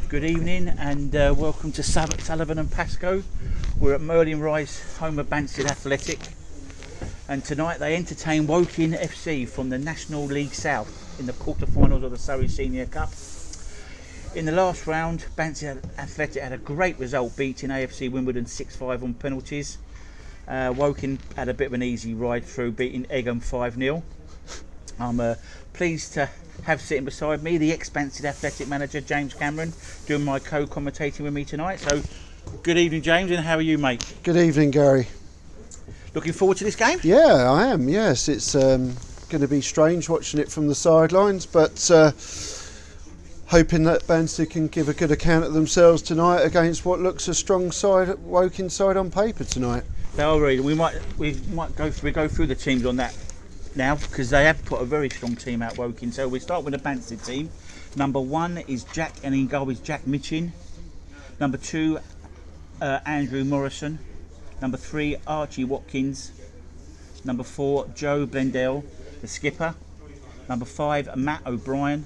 Good evening and welcome to Sullivan and Pascoe. We're at Merlin Rise, home of Banstead Athletic, and tonight they entertain Woking FC from the National League South in the quarter-finals of the Surrey Senior Cup. In the last round, Banstead Athletic had a great result, beating AFC Wimbledon 6-5 on penalties. Woking had a bit of an easy ride through, beating Egham 5-0. I'm pleased to have sitting beside me the ex-Banstead Athletic manager James Cameron, doing my co-commentating with me tonight. So, good evening, James, and how are you, mate? Good evening, Gary. Looking forward to this game? Yeah, I am. Yes, it's going to be strange watching it from the sidelines, but hoping that Banstead can give a good account of themselves tonight against what looks a strong side, Woking side on paper tonight. Now, we might go through the teams on that now, because they have put a very strong team out, Woking. So we start with the Banstead team. Number 1 is Jack, and in goal is Jack Mitchin. Number 2, Andrew Morrison. Number 3, Archie Watkins. Number 4, Joe Blendell, the skipper. Number 5, Matt O'Brien.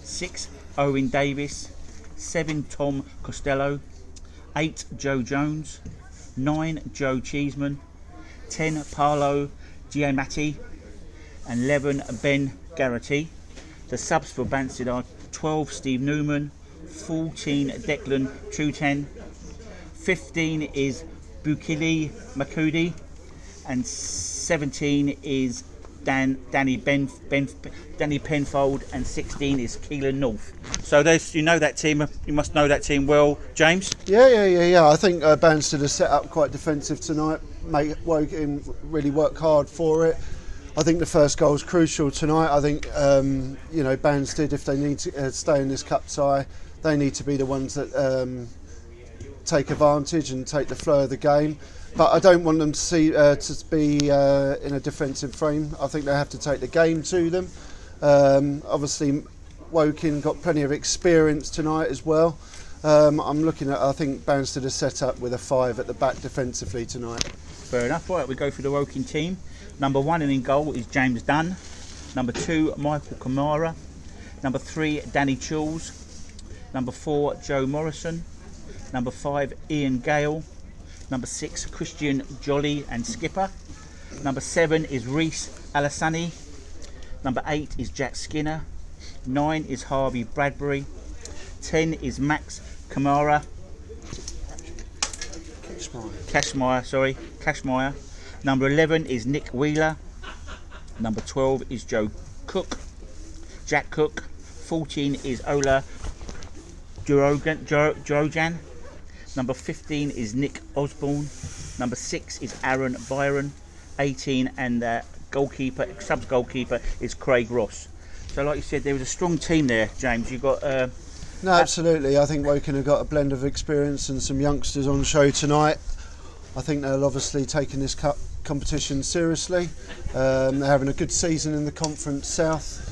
6, Owen Davis. 7, Tom Costello. 8, Joe Jones. 9, Joe Cheeseman. 10, Paolo Giamatti. And 11, Ben Garrity. The subs for Banstead are 12, Steve Newman. 14, Declan Trutan. 15 is Bukili Makudi. And 17 is Danny Penfold. And 16 is Keelan North. So you know that team. You must know that team well, James. Yeah. I think Banstead has set up quite defensive tonight. Make Woking really work hard for it. I think the first goal is crucial tonight. I think Banstead, if they need to stay in this cup tie, they need to be the ones that take advantage and take the flow of the game. But I don't want them to be in a defensive frame. I think they have to take the game to them. Obviously, Woking got plenty of experience tonight as well. I think Banstead is set up with a 5 at the back defensively tonight. Fair enough. Right, we go through the Woking team. Number 1 and in goal is James Dunn. Number 2, Michael Kamara. Number 3, Danny Chills. Number 4, Joe Morrison. Number 5, Ian Gale. Number 6, Christian Jolly and skipper. Number 7 is Reese Alassani. Number 8 is Jack Skinner. 9 is Harvey Bradbury. 10 is Max Kamara. Cashmeyer. Number 11 is Nick Wheeler. Number 12 is Jack Cook. 14 is Ola Jorojan. Number 15 is Nick Osborne. Number 6 is Aaron Byron. 18 and subs goalkeeper is Craig Ross. So like you said, there was a strong team there, James. You've got No, absolutely. I think Woking have got a blend of experience and some youngsters on show tonight. I think they'll obviously taking this cup competition seriously. They're having a good season in the Conference South.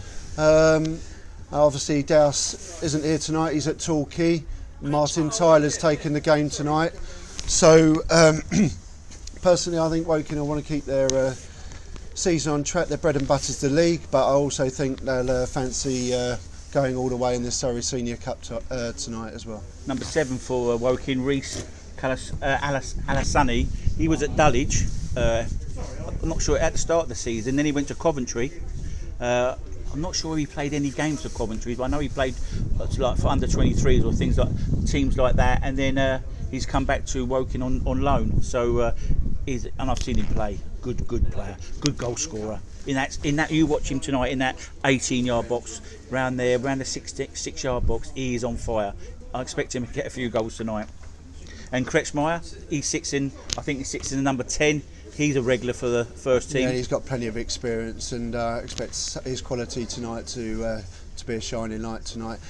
Obviously Douse isn't here tonight, he's at Torquay. Martin Tyler's taking the game tonight. So personally I think Woking will want to keep their season on track. Their bread and butter's the league, but I also think they'll fancy going all the way in the Surrey Senior Cup tonight as well. Number 7 for Woking, Reese Alassani. He was at Dulwich, I'm not sure, at the start of the season. Then he went to Coventry. I'm not sure he played any games for Coventry, but I know he played like for under 23s or teams like that. And then he's come back to Woking on loan. So and I've seen him play. Good player, good goal scorer. In that you watch him tonight in that 18-yard box, around the 6-yard box. He is on fire. I expect him to get a few goals tonight. And Kretschmeyer, he sits in the number 10. He's a regular for the first team. Yeah, he's got plenty of experience, and expects his quality tonight to be a shining light tonight.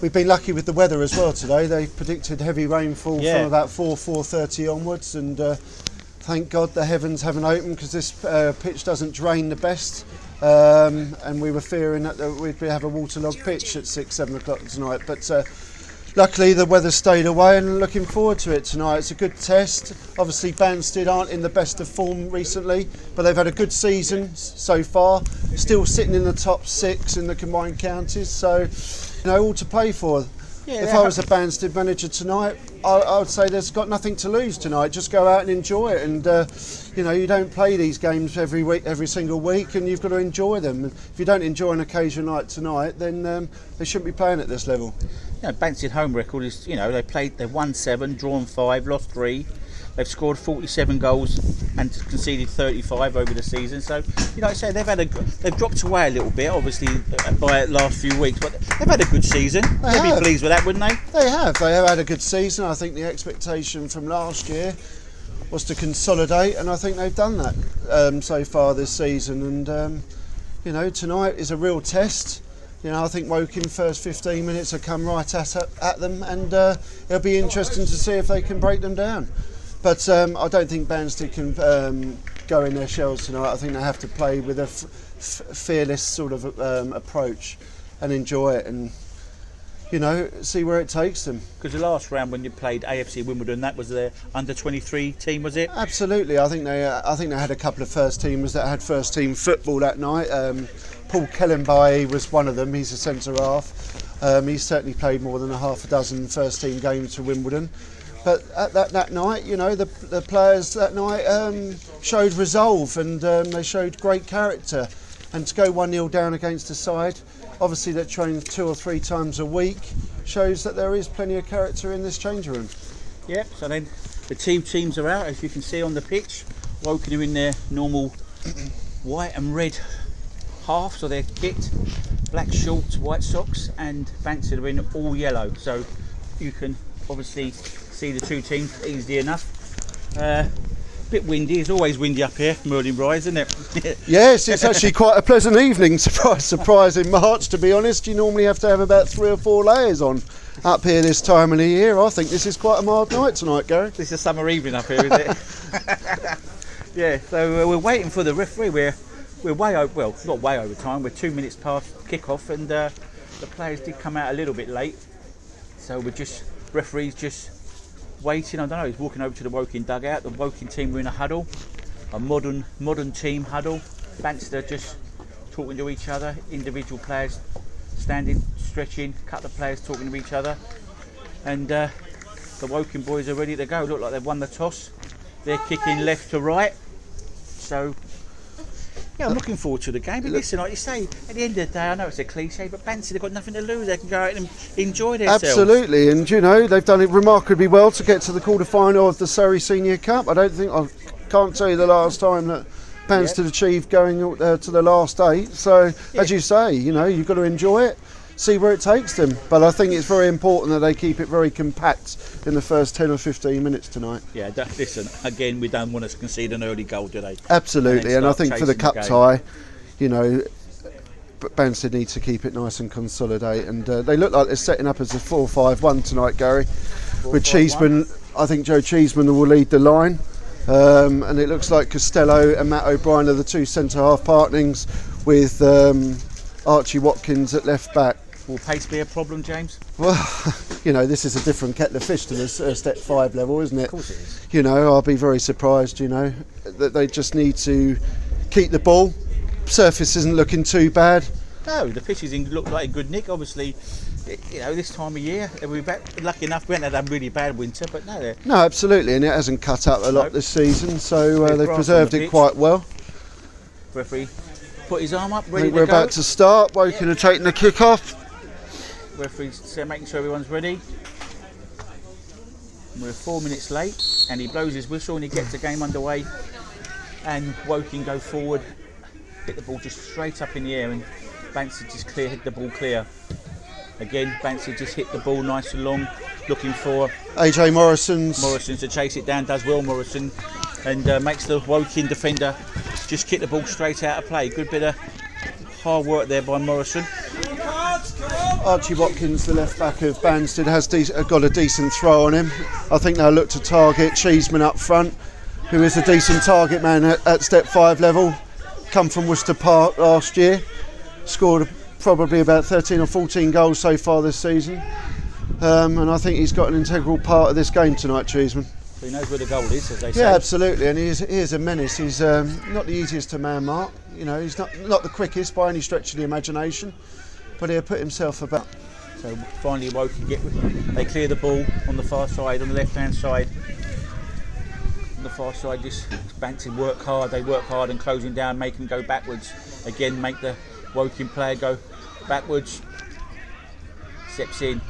We've been lucky with the weather as well today. They predicted heavy rainfall from about 4:30 onwards, and thank God the heavens haven't opened, because this pitch doesn't drain the best. And we were fearing that we'd have a waterlogged pitch at 6-7 o'clock tonight, but luckily the weather stayed away, and looking forward to it tonight. It's a good test. Obviously Banstead aren't in the best of form recently, but they've had a good season so far, still sitting in the top 6 in the combined counties, so all to play for. Yeah, if I was a Banstead manager tonight, I would say there's got nothing to lose tonight. Just go out and enjoy it. And you know, you don't play these games every week, every single week, and you've got to enjoy them. And if you don't enjoy an occasion like tonight, then they shouldn't be playing at this level. Yeah, Banstead home record is, you know, they've won 7, drawn 5, lost 3. They've scored 47 goals and conceded 35 over the season. So, you know, I say they've dropped away a little bit, obviously, by the last few weeks, but they've had a good season. They'd be pleased with that, wouldn't they? They have. They have had a good season. I think the expectation from last year was to consolidate, and I think they've done that so far this season. And you know, tonight is a real test. You know, I think Woking first 15 minutes have come right at them, and it'll be interesting to see if they can break them down. But I don't think Banstead can go in their shells tonight. I think they have to play with a fearless sort of approach and enjoy it, and you know, see where it takes them. Because the last round when you played AFC Wimbledon, that was their under-23 team, was it? Absolutely. I think they had a couple of first teamers that had first team football that night. Paul Kellenby was one of them. He's a centre half. He's certainly played more than a half a dozen first team games for Wimbledon. But at that night, you know, the players that night showed resolve, and they showed great character. And to go 1-0 down against a side, obviously that trains 2 or 3 times a week, shows that there is plenty of character in this changing room. Yep, so then the teams are out, as you can see on the pitch. Woking are in their normal white and red halves of their kit, black shorts, white socks, and Banstead are in all yellow. So you can obviously see the two teams easily enough. Bit windy, it's always windy up here, Merlin Rise, isn't it? Yes, it's actually quite a pleasant evening, surprise in March, to be honest. You normally have to have about 3 or 4 layers on up here this time of the year. I think this is quite a mild night tonight, Gary. This is a summer evening up here, is it? Yeah, so we're waiting for the referee. We're way over, well, not way over time, we're 2 minutes past kickoff, and the players did come out a little bit late. So referee's just waiting. I don't know, he's walking over to the Woking dugout. The Woking team were in a huddle, a modern team huddle. Banstead just talking to each other, individual players standing, stretching, couple of players talking to each other, and the Woking boys are ready to go. Look like they've won the toss. They're kicking left to right. So yeah, I'm looking forward to the game. But listen, like you say, at the end of the day, I know it's a cliche, but Banstead have got nothing to lose. They can go out and enjoy themselves. Absolutely, and you know, they've done it remarkably well to get to the quarter-final of the Surrey Senior Cup. I can't tell you the last time that Banstead achieved going to the last 8. So, as you say, you know, you've got to enjoy it, see where it takes them. But I think it's very important that they keep it very compact in the first 10 or 15 minutes tonight. Yeah, listen, again, we don't want to concede an early goal, do they? Absolutely, and I think for the cup tie, you know, Banstead needs to keep it nice and consolidate. And they look like they're setting up as a 4-5-1 tonight, Gary. With Cheeseman, I think Joe Cheeseman will lead the line. And it looks like Costello and Matt O'Brien are the 2 centre-half partnings, with Archie Watkins at left back. Will pace be a problem, James? Well, you know, this is a different kettle of fish to the step 5 level, isn't it? Of course it is. You know, I'll be very surprised, you know, that they just need to keep the ball. Surface isn't looking too bad. No, the pitches look like a good nick. Obviously, you know, this time of year, we're lucky enough we haven't had a really bad winter, but no. No, absolutely, and it hasn't cut up a lot this season, so they've preserved it quite well. Referee put his arm up, ready to go. I think we're about to start. Woking are taking the kick-off. Referee's making sure everyone's ready. We're 4 minutes late, and he blows his whistle and he gets the game underway. And Woking go forward, hit the ball just straight up in the air, and Banstead just hit the ball clear. Again, Banstead just hit the ball nice and long, looking for AJ Morrison to chase it down. Does well, Morrison, and makes the Woking defender just kick the ball straight out of play. Good bit of hard work there by Morrison. Archie Watkins, the left back of Banstead, has got a decent throw on him. I think they'll look to target Cheeseman up front, who is a decent target man at step 5 level. Come from Worcester Park last year, scored probably about 13 or 14 goals so far this season, and I think he's got an integral part of this game tonight, Cheeseman. So he knows where the goal is, as they say. Yeah, absolutely, and he is a menace. He's not the easiest to man mark. You know, he's not the quickest by any stretch of the imagination, but he'll put himself about. So finally Woking they clear the ball on the far side, on the left hand side. On the far side, just Banstead work hard, they work hard and closing down, make them go backwards. Again, make the Woking player go backwards. Steps in.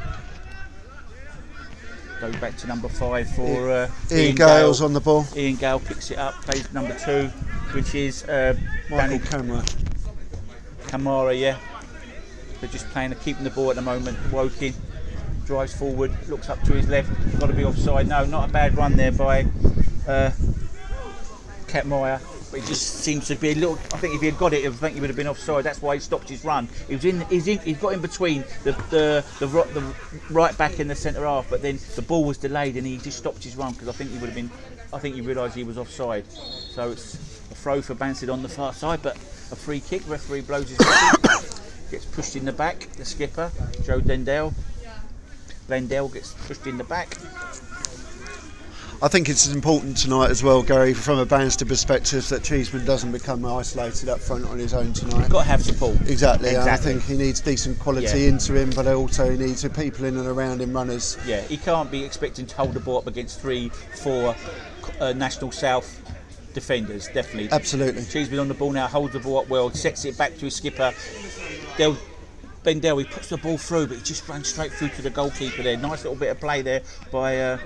Goes back to number 5 for Ian Gale's on the ball. Ian Gale picks it up, plays number 2, which is Michael Kamara, yeah. They're just keeping the ball at the moment. Woking drives forward, looks up to his left, got to be offside. No, not a bad run there by Katmeyer, but it just seems to be a little. I think if he had got it, I think he would have been offside. That's why he stopped his run. He got in between the right back and the centre half, but then the ball was delayed and he just stopped his run because I think he would have been. I think he realised he was offside. So it's a throw for Banstead on the far side, but a free kick. Referee blows his whistle. Gets pushed in the back. The skipper, Joe Lendell gets pushed in the back. I think it's important tonight as well, Gary, from a Banstead perspective, that Cheeseman doesn't become isolated up front on his own tonight. He's got to have support. Exactly. And I think he needs decent quality into him, but also he needs people in and around him, runners. Yeah, he can't be expecting to hold the ball up against 3-4 National South defenders, definitely. Absolutely. Cheeseman on the ball now, holds the ball up well, sets it back to his skipper. Bendell, he puts the ball through, but he just runs straight through to the goalkeeper there. Nice little bit of play there by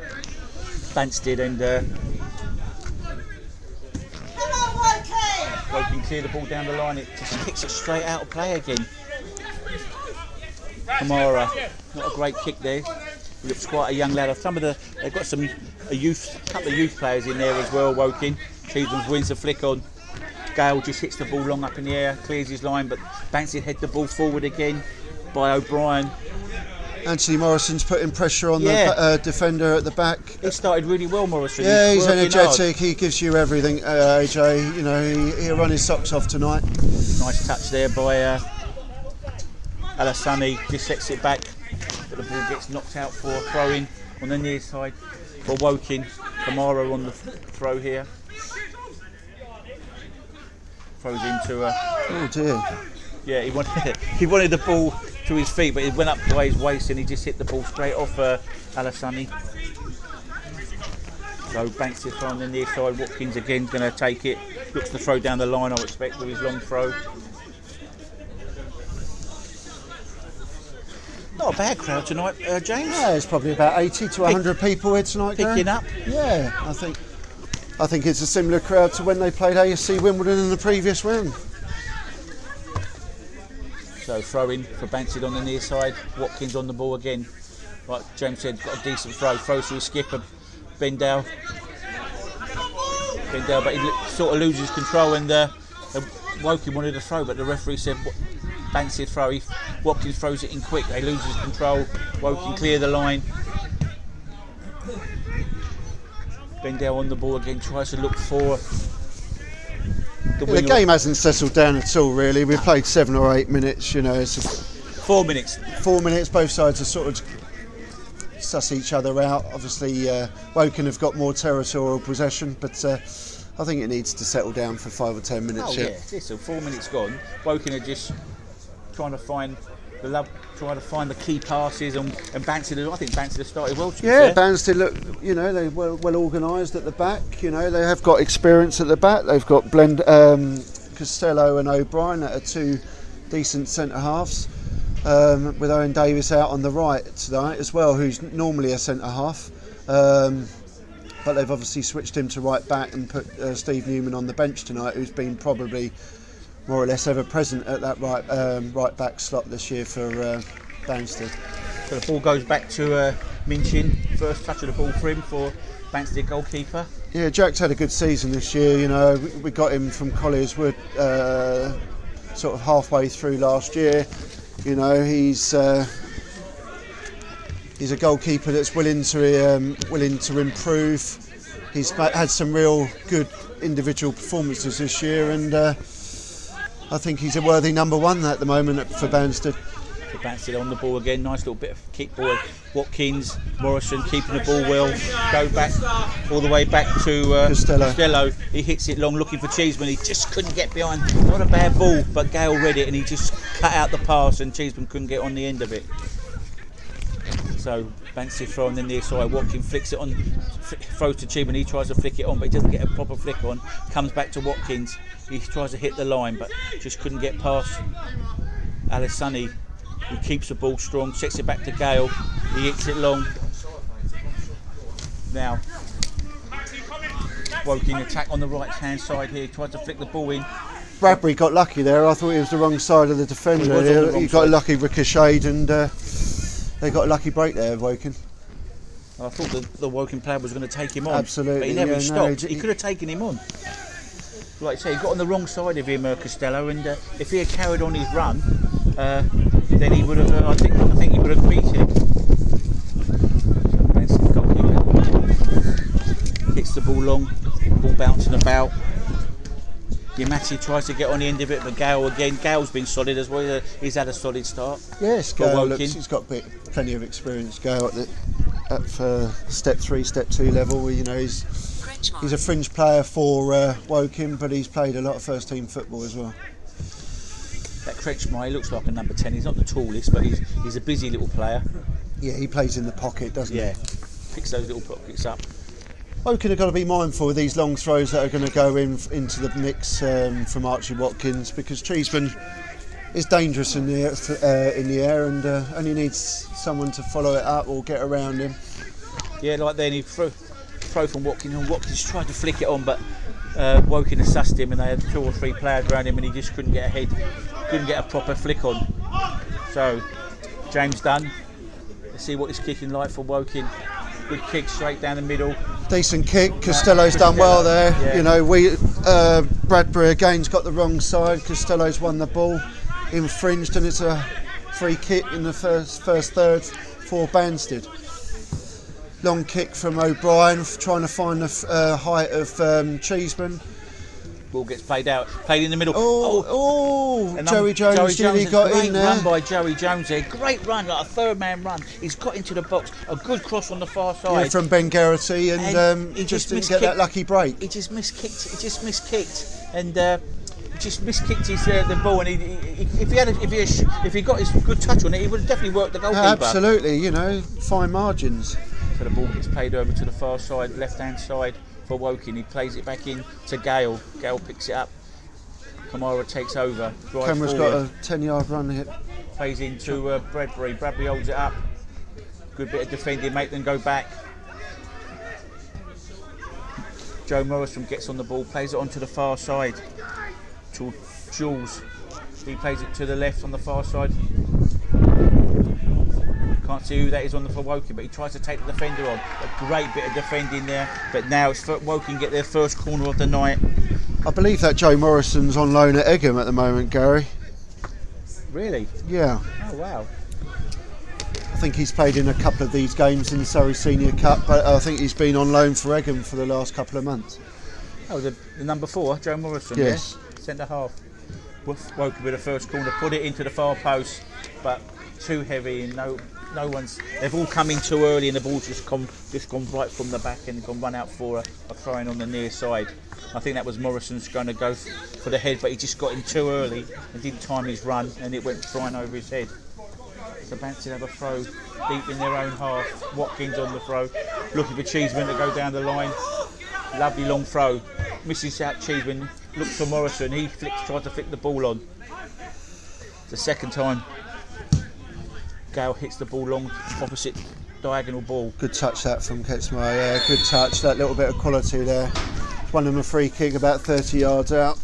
Banstead, and Woking clear the ball down the line. It just kicks it straight out of play again. Kamara, not a great kick there. He looks quite a young lad. They've got a couple of youth players in there as well. Woking. Cheeseman wins the flick on. Gale just hits the ball long up in the air, clears his line, but Banstead head the ball forward again by O'Brien. Anthony Morrison's putting pressure on the defender at the back. He started really well, Morrison. Yeah, he's energetic. Hard. He gives you everything, AJ. You know, he'll run his socks off tonight. Nice touch there by Alassani. Just sets it back, but the ball gets knocked out for a throw-in on the near side for Woking. Kamara on the throw here. Throws into oh dear. Yeah, he wanted the ball to his feet, but it went up by his waist and he just hit the ball straight off Alassani. So Banstead from the near side. Watkins again going to take it. Looks to throw down the line, I would expect, with his long throw. Not a bad crowd tonight, James. Yeah, it's probably about 80 to 100 people here tonight. Picking up. Yeah, I think it's a similar crowd to when they played ASC Wimbledon in the previous round. So throw in for Banstead on the near side. Watkins on the ball again. Like James said, got a decent throw. Throws to his skipper, Bendell, but he sort of loses control, and Woking wanted to throw, but the referee said Banstead throw. Watkins throws it in quick. They lose his control. Woking clear the line. Bendell on the ball again, tries to look for the game hasn't settled down at all, really. We've played 7 or 8 minutes, you know. It's 4 minutes. 4 minutes, both sides are sort of suss each other out. Obviously, Woking have got more territorial possession, but I think it needs to settle down for 5 or 10 minutes. Oh yeah, listen, 4 minutes gone. Woking are just trying to find the key passes, and Banstead. I think Banstead have started well. Yeah, Banstead look, you know, they're well organised at the back. You know, they have got experience at the back. They've got Costello and O'Brien that are 2 decent centre halves, with Owen Davis out on the right tonight as well, who's normally a centre half. But they've obviously switched him to right back and put Steve Newman on the bench tonight, who's been probably more or less ever present at that right back slot this year for Banstead. So the ball goes back to Minchin. First touch of the ball for him, for Banstead goalkeeper. Yeah, Jack's had a good season this year. You know, we got him from Colliers Wood sort of halfway through last year. You know, he's a goalkeeper that's willing to improve. He's had some real good individual performances this year, and I think he's a worthy number 1 at the moment for Banstead. So Banstead on the ball again, nice little bit of kick ball. Watkins, Morrison keeping the ball well. Go back all the way back to Costello. He hits it long, looking for Cheeseman. He just couldn't get behind. Not a bad ball, but Gale read it and he just cut out the pass, and Cheeseman couldn't get on the end of it. So Banstead throw on the near side, Watkins flicks it on, throws to Cheeseman, he tries to flick it on, but he doesn't get a proper flick on. Comes back to Watkins, he tries to hit the line, but just couldn't get past Alisani, who keeps the ball strong, sets it back to Gale, he hits it long. Now, Woking attack on the right hand side here, tried to flick the ball in. Bradbury got lucky there. I thought he was the wrong side of the defender. He got a lucky ricochet and they got a lucky break there, Woking. I thought the Woking player was going to take him on. Absolutely. But he never stopped. He could have taken him on. Like I say, he got on the wrong side of him, Costello, and if he had carried on his run, then he would have. I think he would have beat him. Hits the ball long, ball bouncing about. Yamati tries to get on the end of it, but Gale again. Gale's been solid as well. He's had a solid start. Yes, Gale looks, he's got plenty of experience. Gale at step 3, step 2 level. You know, he's a fringe player for Woking, but he's played a lot of first team football as well. That Kretschmar, he looks like a number 10. He's not the tallest, but he's a busy little player. Yeah, he plays in the pocket, doesn't he? Yeah, picks those little pockets up. Woking have got to be mindful of these long throws that are going to go into the mix from Archie Watkins, because Cheeseman is dangerous in the air and only needs someone to follow it up or get around him. Yeah, like then he throw from Watkins, and Watkins tried to flick it on, but Woking had sussed him, and they had 2 or 3 players around him, and he just couldn't get ahead, couldn't get a proper flick on. So James Dunn, let's see what he's kicking like for Woking. Good kick straight down the middle. Decent kick. Costello's done well there. Yeah. You know, Bradbury again's got the wrong side. Costello's won the ball, infringed, and it's a free kick in the first third for Banstead. Long kick from O'Brien, trying to find the height of Cheeseman. Ball gets played out, played in the middle. Joey Jones nearly got in there. Great run by Joey Jones there. Great run, like a third man run. He's got into the box. A good cross on the far side. Yeah, from Ben Garrity, and he just didn't get that lucky break. He just miskicked, and he just miskicked his the ball. And if he got his good touch on it, he would have definitely worked the goalkeeper. Absolutely, you know, fine margins. So the ball gets played over to the far side, left hand side for Woking. He plays it back in to Gale. Gale picks it up. Kamara takes over. Cameron's got a 10-yard run hit. Plays into Bradbury. Bradbury holds it up. Good bit of defending, make them go back. Joe Morrison gets on the ball, plays it onto the far side to Jules. He plays it to the left on the far side. Can't see who that is on the for Woking, but he tries to take the defender on. A great bit of defending there, but now it's Woking get their first corner of the night. I believe that Joe Morrison's on loan at Egham at the moment, Gary. Really? Yeah. Oh wow. I think he's played in a couple of these games in the Surrey Senior Cup, but I think he's been on loan for Egham for the last couple of months. Oh, the number 4, Joe Morrison. Yes. Yeah? Centre half. Woking with the first corner, put it into the far post, but too heavy and no one's. They've all come in too early, and the ball's just gone right from the back and gone run out for a throw-in on the near side. I think that was Morrison's going to go for the head, but he just got in too early and didn't time his run, and it went flying over his head. So Banstead have a throw deep in their own half. Watkins on the throw, looking for Cheeseman to go down the line. Lovely long throw. Misses out Cheeseman, looks for Morrison. He tries to flick the ball on. The second time. Gale hits the ball long, opposite diagonal ball. Good touch that from Ketsmar, yeah, good touch. That little bit of quality there. Won him a free kick about 30 yards out.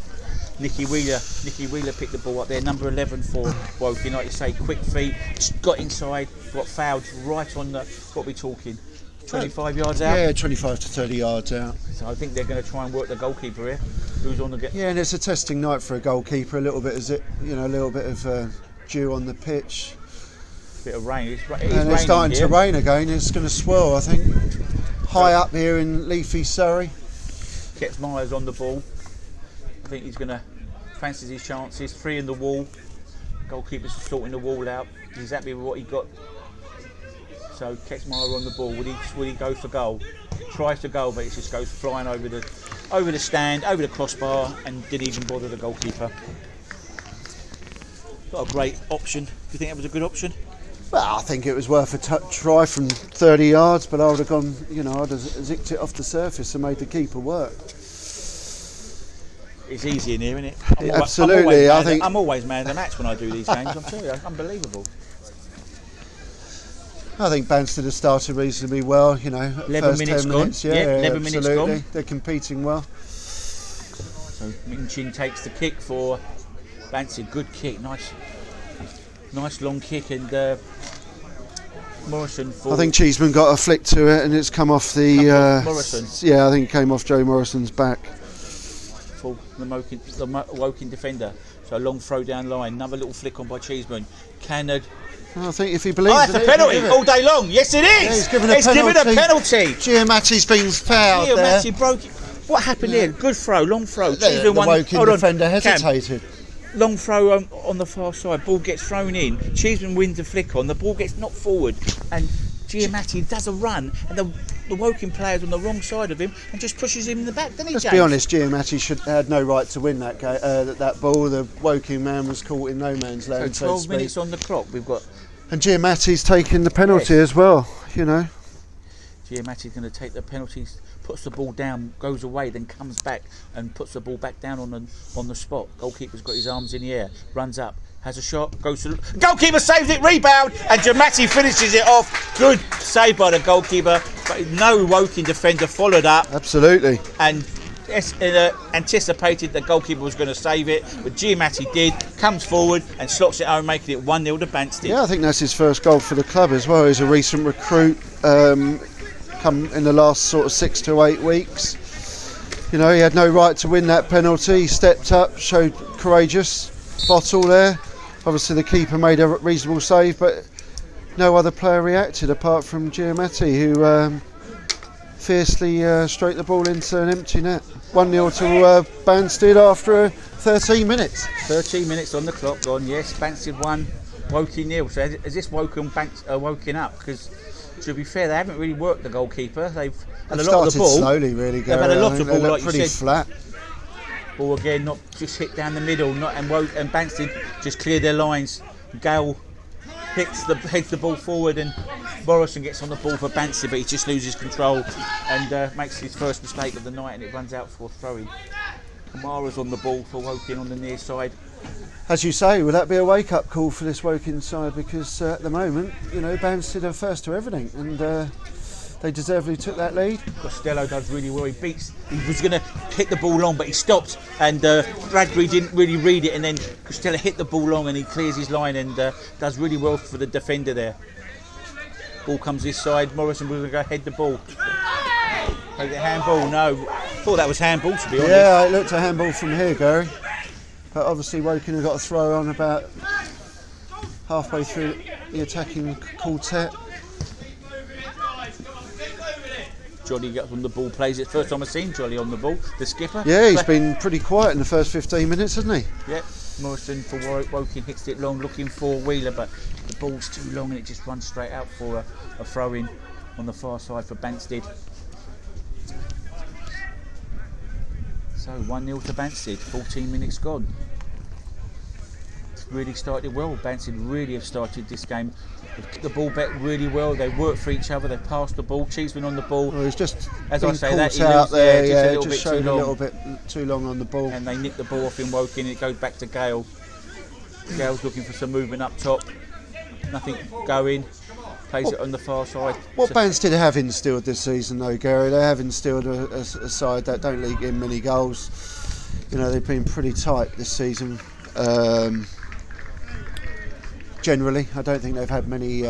Nicky Wheeler picked the ball up there, number 11 for Woking. Like you say, quick feet, got inside, got fouled right on the, what are we talking, 25 yards out? Yeah, 25 to 30 yards out. So I think they're going to try and work the goalkeeper here. Who's on the get? Yeah, and it's a testing night for a goalkeeper. A little bit of dew on the pitch. Bit of rain. It's starting to rain again. It's going to swirl, I think. High up here in leafy Surrey. Gets Myers on the ball. I think he's going to fancy his chances. 3 in the wall. Goalkeeper's sorting the wall out. He's happy with what he got. So Kexmeyer on the ball. Would he go for goal? Tries to goal, but it just goes flying over the stand, over the crossbar, and didn't even bother the goalkeeper. Got a great option. Do you think that was a good option? Well, I think it was worth a try from 30 yards, but I would have gone, you know, I'd have zicked it off the surface and made the keeper work. It's easy in here, isn't it? Absolutely. I'm always man of the match when I do these games. I'm telling you, unbelievable. I think Banstead has started reasonably well, you know. 11 minutes gone. Yeah, 11 minutes gone. They're competing well. So Minchin takes the kick for Banstead. Good kick, nice long kick, and Morrison. I think Cheeseman got a flick to it, and it's come off the. Morrison. Yeah, I think it came off Joe Morrison's back. For the Woking defender. So a long throw down line. Another little flick on by Cheeseman. Cannard. I think if he believes that's a penalty all day long. Yes, it is. Yeah, he's given a penalty. Giamatti's been fouled there. Giamatti broke it. What happened here? Good throw, long throw. The Woking defender hesitated. Long throw on the far side. Ball gets thrown in. Cheeseman wins the flick on. The ball gets knocked forward, and Giamatti does a run, and the Woking player's on the wrong side of him and just pushes him in the back. Let's be honest, Giamatti had no right to win that ball. The Woking man was caught in no man's land. So 12 minutes on the clock. We've got. And Giamatti's taking the penalty as well, you know. Giamatti's going to take the penalties, puts the ball down, goes away, then comes back and puts the ball back down on the spot. Goalkeeper's got his arms in the air, runs up, has a shot, goes to the goalkeeper, saves it, rebound, and Giamatti finishes it off. Good save by the goalkeeper, but no Woking defender followed up. Absolutely. And anticipated the goalkeeper was going to save it, but Giamatti did, comes forward and slots it home, making it 1-0 to Banstead. Yeah, I think that's his first goal for the club as well. He's a recent recruit, come in the last sort of 6 to 8 weeks. You know, he had no right to win that penalty. He stepped up, showed courageous bottle there. Obviously the keeper made a reasonable save, but no other player reacted apart from Giamatti, who fiercely straight the ball into an empty net. 1-0 to Banstead after 13 minutes. 13 minutes on the clock gone, yes. Banstead 1, Woking 0. So has this woken up? Because to be fair, they haven't really worked the goalkeeper. They've had a lot of the ball. Slowly, really. They've had a lot of ball, like pretty you said. Flat. Ball again, not just hit down the middle, and Banstead just cleared their lines. Gale heads the ball forward, and Morrison gets on the ball for Banstead, but he just loses control and makes his first mistake of the night, and it runs out for a throw-in. Kamara's on the ball for Woking on the near side. As you say, would that be a wake-up call for this Woking side? Because at the moment, you know, Banstead are first to everything, and they deservedly took that lead. Costello does really well. He was going to hit the ball long, but he stopped, and Bradbury didn't really read it, and then Costello hit the ball long, and he clears his line and does really well for the defender there. Ball comes this side. Morrison was going to go head the ball. Take the handball. No, thought that was handball, to be honest. Yeah, it looked a handball from here, Gary. But obviously Woking have got a throw on about halfway through the attacking quartet. Jolly gets on the ball, plays it. First time I've seen Jolly on the ball, the skipper. Yeah, he's been pretty quiet in the first 15 minutes, hasn't he? Yep. Morrison for Woking hits it long, looking for Wheeler, but the ball's too long and it just runs straight out for a throw-in on the far side for Banstead. So 1-0 to Banstead, 14 minutes gone. It's really started well. Banstead really have started this game. The ball back really well. They work for each other. They pass the ball. Cheeseman on the ball. Well, it's just as I say that he out there. Yeah, just showed a little bit too long on the ball. And they nick the ball off in Woking. It goes back to Gale. Gale's looking for some movement up top. Nothing going. Plays it on the far side. What Banstead have instilled this season, though, Gary? They have instilled a side that don't leak in many goals. You know, they've been pretty tight this season. Generally, I don't think they've had many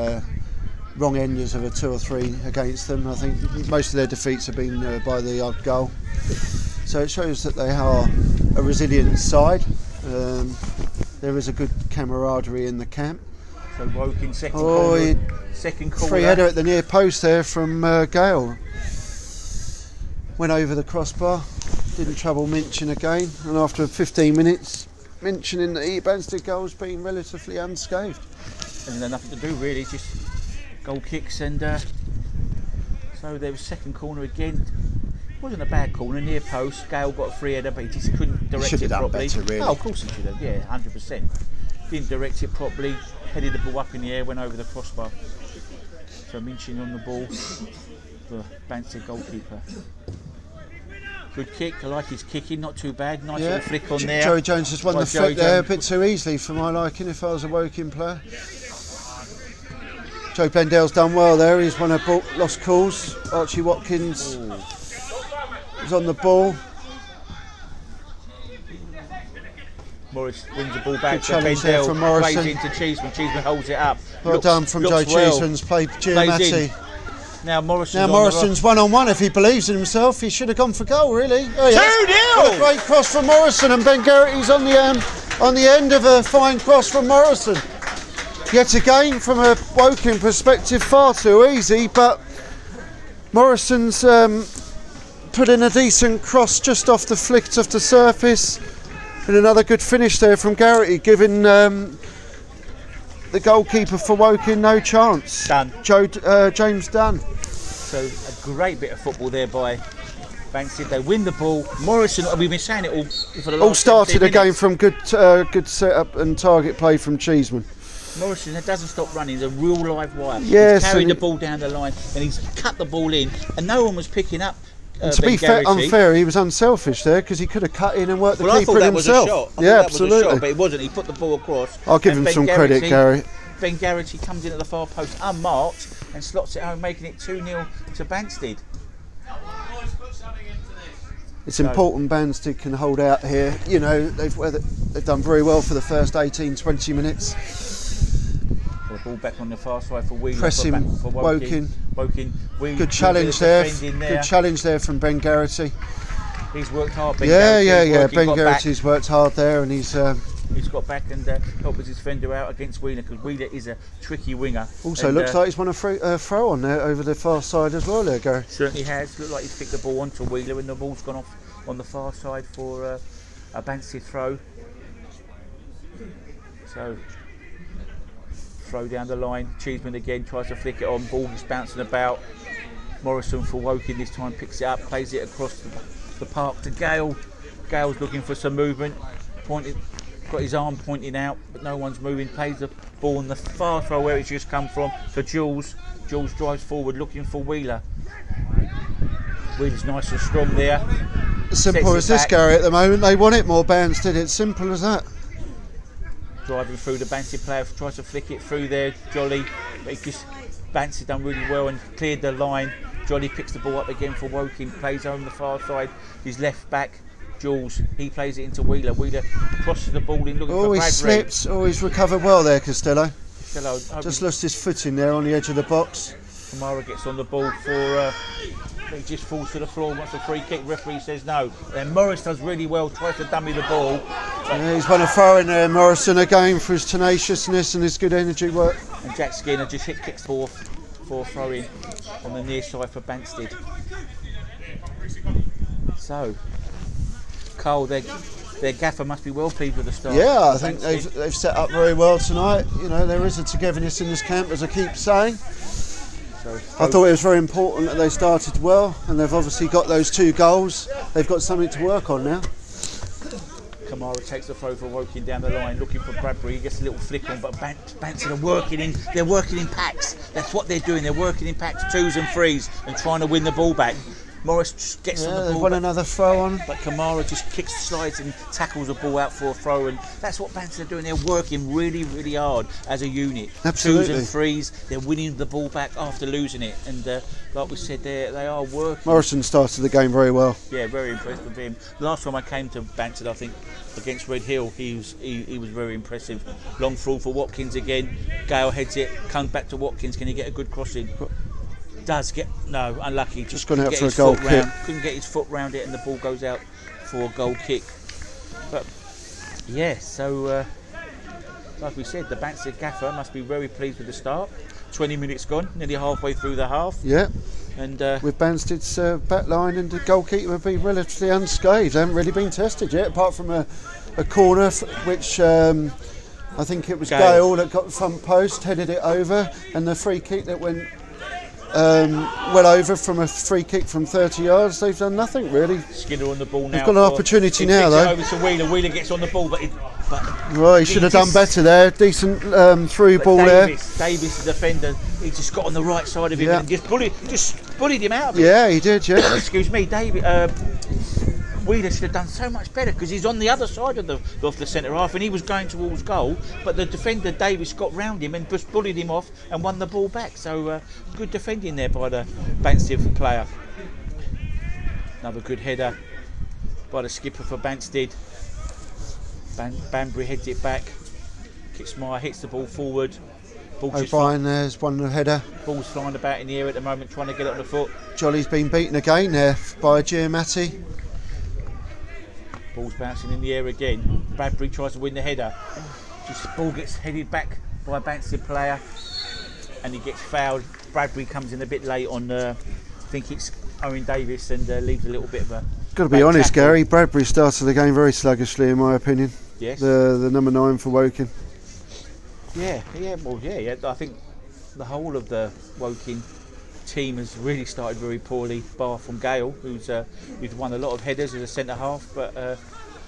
wrong enders of a 2 or 3 against them. I think most of their defeats have been by the odd goal. So it shows that they are a resilient side. There is a good camaraderie in the camp. So Woking second corner. Free header at the near post there from Gale. Went over the crossbar, didn't trouble Minchin again, and after 15 minutes, Minchin in the Banstead goal's been relatively unscathed. And there's nothing to do really, just goal kicks, and so there was second corner again. It wasn't a bad corner, near post. Gale got a free header, but he just couldn't direct it properly. Better, really. Oh, of course he should have, yeah, 100%. Didn't direct it properly. headed the ball up in the air, went over the crossbar. So Minchin on the ball, the Banstead goalkeeper. Good kick, I like his kicking, not too bad. Nice little flick on there. Joey Jones has won the flick there a bit too easily for my liking if I was a Woking player. Joe Blendell's done well there, he's won a ball, lost calls. Archie Watkins is on the ball. Morris wins the ball back. Good challenge there from Morrison. Plays into Cheeseman. Cheeseman holds it up. Well done from Joe Cheeseman's played Giamatti. Now Morrison's one-on-one. If he believes in himself, he should have gone for goal. Really. 2-0. A great cross from Morrison, and Ben Garrity's on the end of a fine cross from Morrison. Yet again, from a Woking perspective, far too easy. But Morrison's put in a decent cross just off the flicked off the surface. And another good finish there from Garrity, giving the goalkeeper for Woking no chance. Dunn. James Dunn. So a great bit of football there by Banstead. They win the ball. Morrison, we've been saying it all for the last. All started again from good setup and target play from Cheeseman. Morrison doesn't stop running. He's a real live wire. Yes, he's carried the ball down the line and he's cut the ball in, and no one was picking up. To be unfair, he was unselfish there because he could have cut in and worked the keeper in himself. Absolutely. But it wasn't. He put the ball across. I'll give him some credit, Gary. Ben Garrity comes in at the far post unmarked and slots it home, making it 2-0 to Banstead. It's important Banstead can hold out here. You know, they've done very well for the first 18-20 minutes. The ball back on the far side for Wheeler. Pressing for Woking. Wheeler, good challenge there. Good challenge there from Ben Garrity. He's worked hard. Ben Garrity's worked hard there, and he's got back and helped his defender out against Wheeler, because Wheeler is a tricky winger. Also looks like he's won a throw on there over the far side as well there, Gary. Certainly has. Looked like he's picked the ball onto Wheeler and the ball's gone off on the far side for a Banstead throw. So throw down the line. Cheeseman again tries to flick it on. Ball is bouncing about. Morrison for Woking this time picks it up, plays it across the park to Gale. Gale's looking for some movement. Got his arm pointing out, but no one's moving. Plays the ball on the far throw where it's just come from to Jules. Jules drives forward looking for Wheeler. Wheeler's nice and strong there. Simple as this, Gary, at the moment. They want it more, Banstead. It's simple as that. Driving through, the Banstead player tries to flick it through there, Jolly, but Banstead done really well and cleared the line. Jolly picks the ball up again for Woking, plays on the far side, his left back, Jules, he plays it into Wheeler. Wheeler crosses the ball in looking for Bradbury. He slipped. He's recovered well there, Costello. Just lost his footing there on the edge of the box. Kamara gets on the ball for, he just falls to the floor, wants a free kick, referee says no. Then Morris does really well, tries to dummy the ball. Yeah, he's won a throw in there, Morrison, again for his tenaciousness and his good energy work. And Jack Skinner just kicks for throw in on the near side for Banstead. So, Carl, their gaffer must be well pleased with the start. Yeah, I think they've set up very well tonight. You know, there is a togetherness in this camp, as I keep saying. I thought it was very important that they started well, and they've obviously got those 2 goals. They've got something to work on now. Kamara takes the throw for Woking down the line, looking for Bradbury. He gets a little flick on, but Banstead are working in. They're working in packs. That's what they're doing. They're working in packs, 2s and 3s, and trying to win the ball back. Morris gets on the ball. They've won another throw on. But Kamara just kicks, slides and tackles the ball out for a throw, and that's what Banstead are doing. They're working really, really hard as a unit. Absolutely. 2s and 3s, they're winning the ball back after losing it, and like we said, they are working. Morrison started the game very well. Yeah, very impressed with him. The last time I came to Banstead, I think against Red Hill, he was very impressive. Long throw for Watkins again. Gale heads it, comes back to Watkins. Can he get a good cross in? Does get unlucky. Just gone out for a goal kick. Couldn't get his foot round it, and the ball goes out for a goal kick. But yeah, so like we said, the Banstead gaffer must be very pleased with the start. 20 minutes gone, nearly halfway through the half. Yeah. And with Banstead's back line and the goalkeeper be relatively unscathed. They haven't really been tested yet, apart from a corner, which I think it was Gale that got the front post, headed it over, and the free kick that went well over from a free kick from 30 yards. They've done nothing really. Skinner on the ball now. They've got an opportunity now though. Over to Wheeler. Wheeler gets on the ball, but he should have done better there. Decent through ball Davis, the defender, he just got on the right side of him and just bullied him out of it. Yeah, he did. Yeah. Excuse me, Wheeler should have done so much better because he's on the other side of the centre half and he was going towards goal, but the defender Davis got round him and just bullied him off and won the ball back. So good defending there by the Banstead player. Another good header by the skipper for Banstead. Banbury heads it back. Kixmeyer hits the ball forward. O'Brien there's one header. Ball's flying about in the air at the moment, trying to get it on the foot. Jolly's been beaten again there by Giamatti. Ball's bouncing in the air again. Bradbury tries to win the header. This ball gets headed back by a Banstead player and he gets fouled. Bradbury comes in a bit late on, I think it's Owen Davis, and leaves a little bit of a... Got to be honest, tackle. Gary, Bradbury started the game very sluggishly in my opinion. Yes. The number 9 for Woking. Yeah. I think the whole of the Woking team has really started very poorly, bar from Gale, who's won a lot of headers as a centre half, but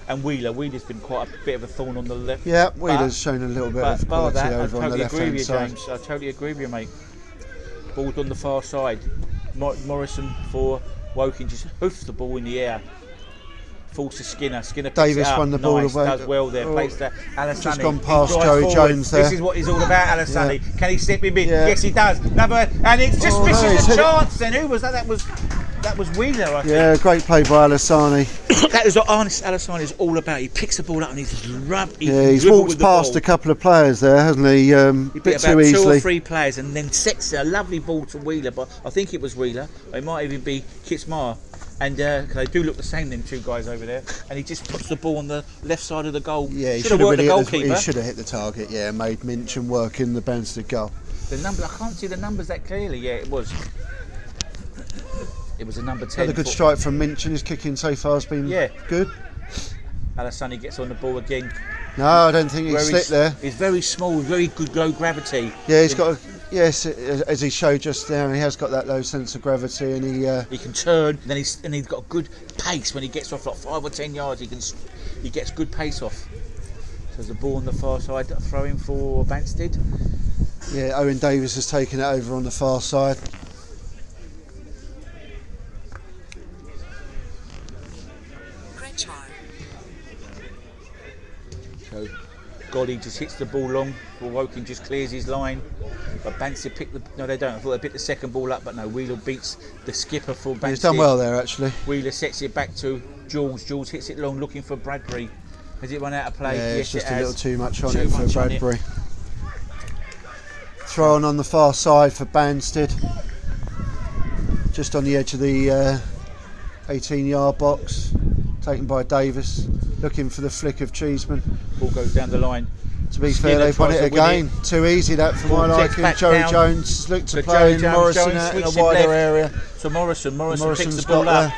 and Wheeler's been quite a bit of a thorn on the left. Yeah, Wheeler's shown a little bit of quality over on the left hand side. James, I totally agree with you, mate. Ball's on the far side. Morrison for Woking just hoofs the ball in the air. Falls to Skinner. Skinner picks Davis it up. won the ball nice, away. Does well there. Plays to Alasani. Just gone past Joey Jones there. This is what he's all about, Alasani. Yeah. Can he step him in? Yeah. Yes, he does. And it's just misses the chance. Then who was that? That was Wheeler, I think. Yeah, great play by Alasani. That is what Alasani is all about. He picks the ball up and he's walked past a couple of players there, hasn't he? He bit too easily. 2 or 3 players and then sets a lovely ball to Wheeler. But I think it was Wheeler. It might even be Kixmeyer. And they do look the same, them 2 guys over there. And he just puts the ball on the left side of the goal. Yeah, he should have worked really the goalkeeper. He should have hit the target. Yeah, made Minchin work in the Banstead goal. The number, I can't see the numbers that clearly. Yeah, it was. It was a number 10. Another good strike from Minchin. His kicking so far has been good. Alasani gets on the ball again. No, I don't think he slipped there. He's very small, very good low gravity. Yeah, he's got. Yes, as he showed just now, he has got that low sense of gravity, and he can turn. And he's got good pace when he gets off like 5 or 10 yards. He gets good pace off. So there's a ball on the far side, throwing for Banstead. Yeah, Owen Davis has taken it over on the far side. So Gotti just hits the ball long. Woking just clears his line. But Banstead picked the... No, they don't. I thought they picked the second ball up, but no. Wheeler beats the skipper for Banstead. He's done well there, actually. Wheeler sets it back to Jules. Jules hits it long, looking for Bradbury. Has it run out of play? Yeah, yes, it's just a little too much on it for Bradbury. Throw on the far side for Banstead. Just on the edge of the 18-yard box. Taken by Davis. Looking for the flick of Cheeseman. Ball goes down the line. To be fair, they've won it again. Too easy that for my liking. Joey Jones looked to play Morrison out in a wider area. So Morrison picks the ball up.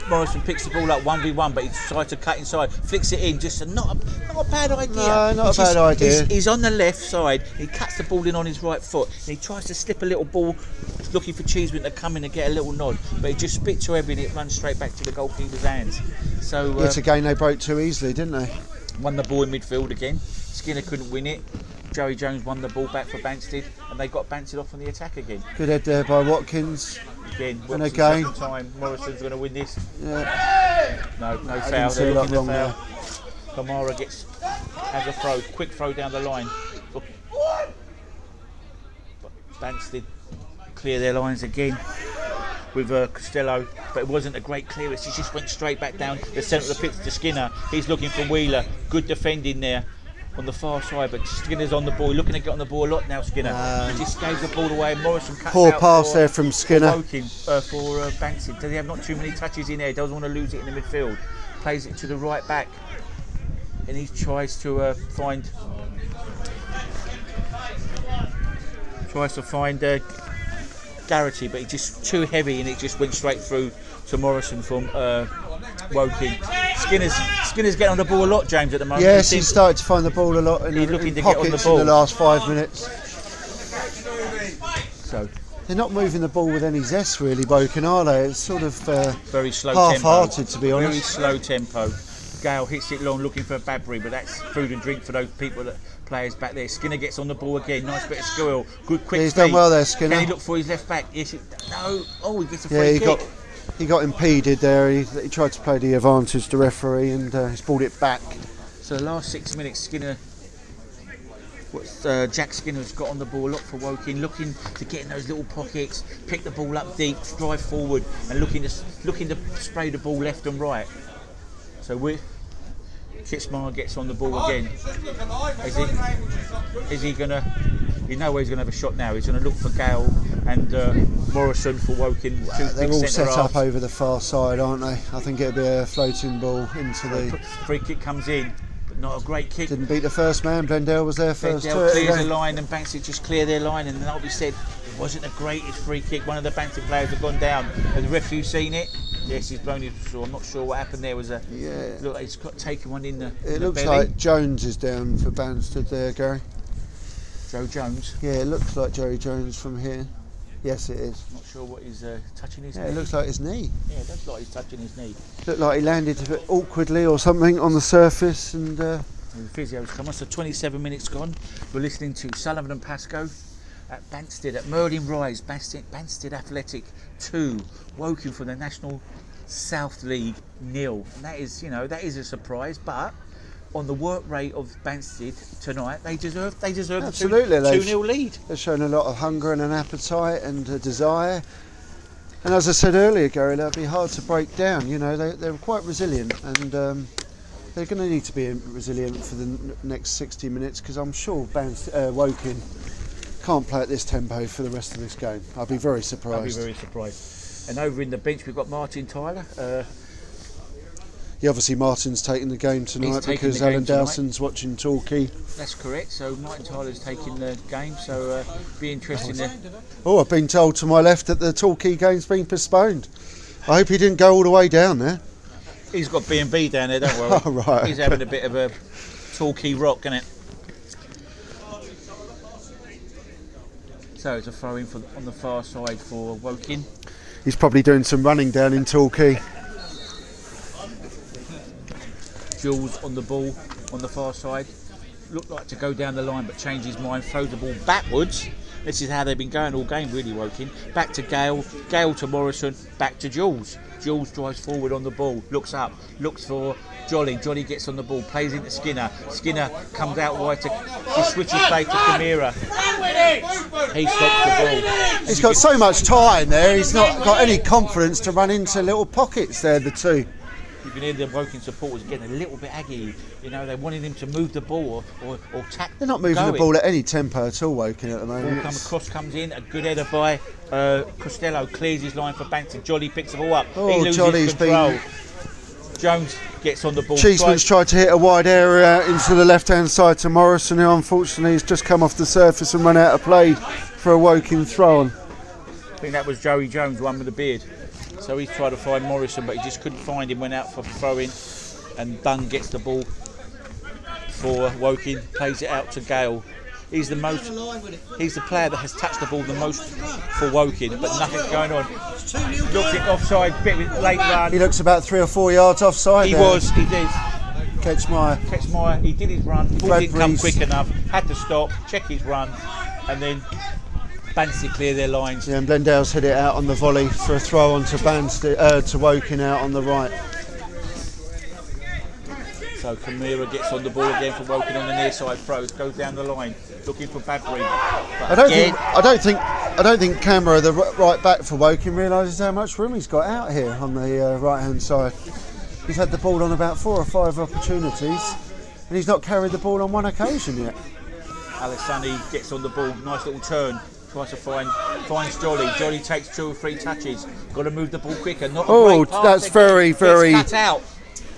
Morrison picks the ball up 1v1, but he decides to cut inside, flicks it in. Just not a bad idea. No, not a bad idea. He's on the left side. He cuts the ball in on his right foot. And he tries to slip a little ball, looking for Cheeseman to come in and get a little nod. But he just spit too heavy and it runs straight back to the goalkeeper's hands. So yet again, they broke too easily, didn't they? Won the ball in midfield again. Skinner couldn't win it. Joey Jones won the ball back for Banstead, and they got Banstead off on the attack again. Good head there by Watkins. Again, and again. Time. Morrison's going to win this. Yeah. No foul. They're looking to foul. Kamara has a throw, quick throw down the line. But Banstead clear their lines again with Costello, but it wasn't a great clearance. He just went straight back down the centre of the pitch to Skinner. He's looking for Wheeler. Good defending there on the far side, but Skinner's on the ball. Looking to get on the ball a lot now, Skinner. He just gave the ball away. Morrison cuts poor out pass there from Skinner. For Banstead. Does he have not too many touches in there? Doesn't want to lose it in the midfield. Plays it to the right back, and he tries to find Garrity, but he's just too heavy, and it just went straight through to Morrison from Woking. Skinner's getting on the ball a lot, James, at the moment. Yes, he's started to find the ball a lot in he's looking to pockets get on the ball in the last 5 minutes. So They're not moving the ball with any zest, really, Woking, are they? It's sort of very slow half-hearted, tempo. to be honest. Very slow tempo. Gale hits it long, looking for Badbury, but that's food and drink for those people, that players back there. Skinner gets on the ball again. Nice bit of skill. Good quick. He's done well there, Skinner. Can he look for his left back? Yes. No. Oh, he gets a free kick. He got impeded there. He tried to play the advantage to referee, and he's brought it back. So the last 6 minutes, Skinner. Jack Skinner's got on the ball a lot for Woking, looking to get in those little pockets, pick the ball up deep, drive forward, and looking to spray the ball left and right. So Kitsmar gets on the ball again. Is he gonna? You know where he's gonna have a shot now. He's gonna look for Gale and Morrison for Woking. They're all set up over the far side, aren't they? I think it'll be a floating ball into the. Free kick comes in. Not a great kick. Didn't beat the first man. Blendell was there first. Blendell clears the line, and Banstead just clear their line, and that'll be said. It wasn't the greatest free kick. One of the Banstead players had gone down. Has the referee seen it? Yes, he's blown his whistle. I'm not sure what happened there. Was look, he's got taken one in the. It looks like Jones is down for Banstead there, Gary. Joe Jones. Yeah, it looks like Joey Jones from here. Yes, it is. Not sure what he's touching his knee. Yeah, it looks like his knee. Yeah, it looks like he's touching his knee. Looked like he landed a bit awkwardly or something on the surface, and. The physio's come on, so 27 minutes gone. We're listening to Sullivan and Pascoe at Banstead, at Merlin Rise. Banstead Athletic 2, Woking for the National South League 0. And that is, that is a surprise, but on the work rate of Banstead tonight, they deserve Absolutely, the 2-0 lead. They've shown a lot of hunger and an appetite and a desire. And as I said earlier, Gary, they'll be hard to break down. They're quite resilient, and they're going to need to be resilient for the next 60 minutes, because I'm sure Woking can't play at this tempo for the rest of this game. I'll be very surprised. And over in the bench we've got Martin Tyler. Obviously Martin's taking the game tonight because Alan Dowson's watching Torquay. That's correct. So Martin Tyler's taking the game. So be interesting there. Oh, I've been told to my left that the Torquay game's been postponed. I hope he didn't go all the way down there. He's got B&B down there, don't worry. Oh, right. He's having a bit of a Torquay rock, isn't it? So it's a throw in on the far side for Woking. He's probably doing some running down in Torquay. Jules on the ball on the far side. Looked like to go down the line, but changed his mind, throws the ball backwards. This is how they've been going all game, really, Woking. Back to Gale, Gale to Morrison, back to Jules. Jules drives forward on the ball, looks up, looks for Jolly. Jolly gets on the ball, plays into Skinner. Skinner comes out wide he switches play to Kamira. He stops the ball. He's got so much time there, he's not got any confidence to run into little pockets there, the two. You can hear the Woking supporters getting a little bit aggy. They wanted him to move the ball or tack. They're not moving the ball at any tempo at all, Woking, at the moment. Cross comes in, a good header by Costello, clears his line for Banstead. Jolly picks the ball up. He loses Jolly's control. Jones gets on the ball. Cheeseman's tried to hit a wide area into the left-hand side to Morrison, who unfortunately has just come off the surface and run out of play for a Woking throw-on. I think that was Joey Jones, one with the beard. So he's tried to find Morrison, but he just couldn't find him, went out for throwing, and Dunn gets the ball for Woking, plays it out to Gale. He's the player that has touched the ball the most for Woking, but nothing's going on. Looked it offside, bit late run. He looks about 3 or 4 yards offside. He did. Ketchmeyer. He did his run, ball didn't come quick enough, had to stop, check his run, and then Banstead clear their lines. Yeah, and Blendell's hit it out on the volley for a throw on to Banstead, to Woking out on the right. So Kamira gets on the ball again for Woking on the near side throws, goes down the line, looking for Badbury. I don't think Camera, the right back for Woking, realises how much room he's got out here on the right hand side. He's had the ball on about 4 or 5 opportunities, and he's not carried the ball on one occasion yet. Alessani gets on the ball, nice little turn. Tries to finds Jolly. Jolly takes 2 or 3 touches. Got to move the ball quicker. That's very cut out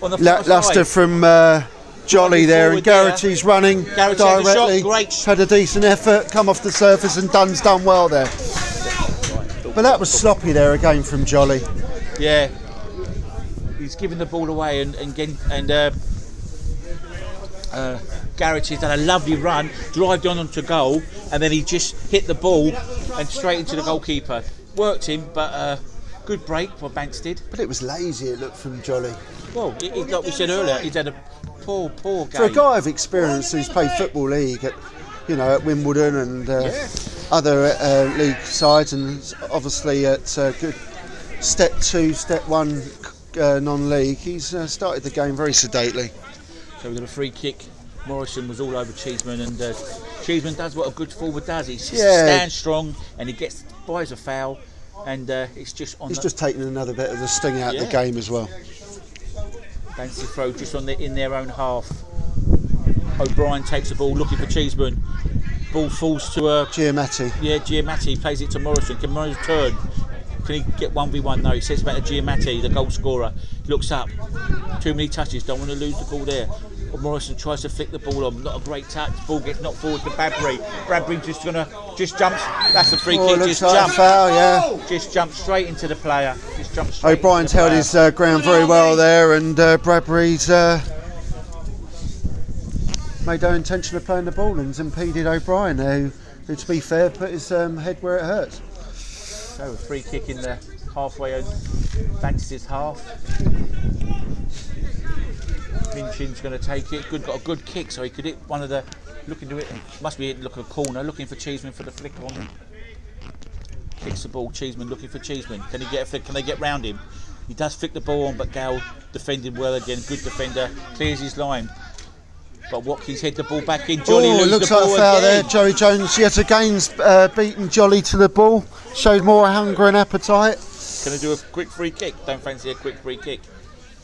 on the lacklustre from Jolly there, and Garrity's running directly. Had a decent effort, come off the surface, and Dunn's done well there. But that was sloppy there again from Jolly. Yeah, he's giving the ball away, and Garrett's done a lovely run, drived onto goal, and then he just hit the ball and straight into the goalkeeper. Worked him, but good break for Banstead. But it was lazy, it looked, from Jolly. Well, like we said earlier, he's had a poor game. For a guy of experience who's played Football League at, at Wimbledon and other league sides, and obviously at good step 2, step 1 non-league, he's started the game very sedately. So we've got a free kick. Morrison was all over Cheeseman, and Cheeseman does what a good forward does. He stands strong and he buys a foul, and it's just on. He's just taking another bit of the sting out of the game as well. Fancy throw just in their own half. O'Brien takes the ball, looking for Cheeseman. Ball falls to Giamatti. Yeah, Giamatti plays it to Morrison. Can Morrison turn? Can he get 1v1? No, he says back to Giamatti, the goal scorer. Looks up. Too many touches, don't want to lose the ball there. Morrison tries to flick the ball on, not a great touch. Ball gets knocked forward to Bradbury. Bradbury just jumps. That's a free kick. Just jump. Foul, Just jump straight into the player. O'Brien's held his ground very well there, and Bradbury's made no intention of playing the ball and impeded O'Brien, who, to be fair, put his head where it hurts. So a free kick in the halfway of Banstead's half. Minchin's going to take it. Got a good kick, so he could hit one of the. Looking to it, must be hitting a corner. Looking for Cheeseman for the flick on. Kicks the ball. Cheeseman looking for Cheeseman. Can he get a flick? Can they get round him? He does flick the ball on, but Gale defending well again. Good defender, clears his line. But Watkins head the ball back in. Jolly loses looks the ball like a foul again. there. Joey Jones yet again's beaten Jolly to the ball. Showed more hunger and appetite. Can they do a quick free kick? Don't fancy a quick free kick.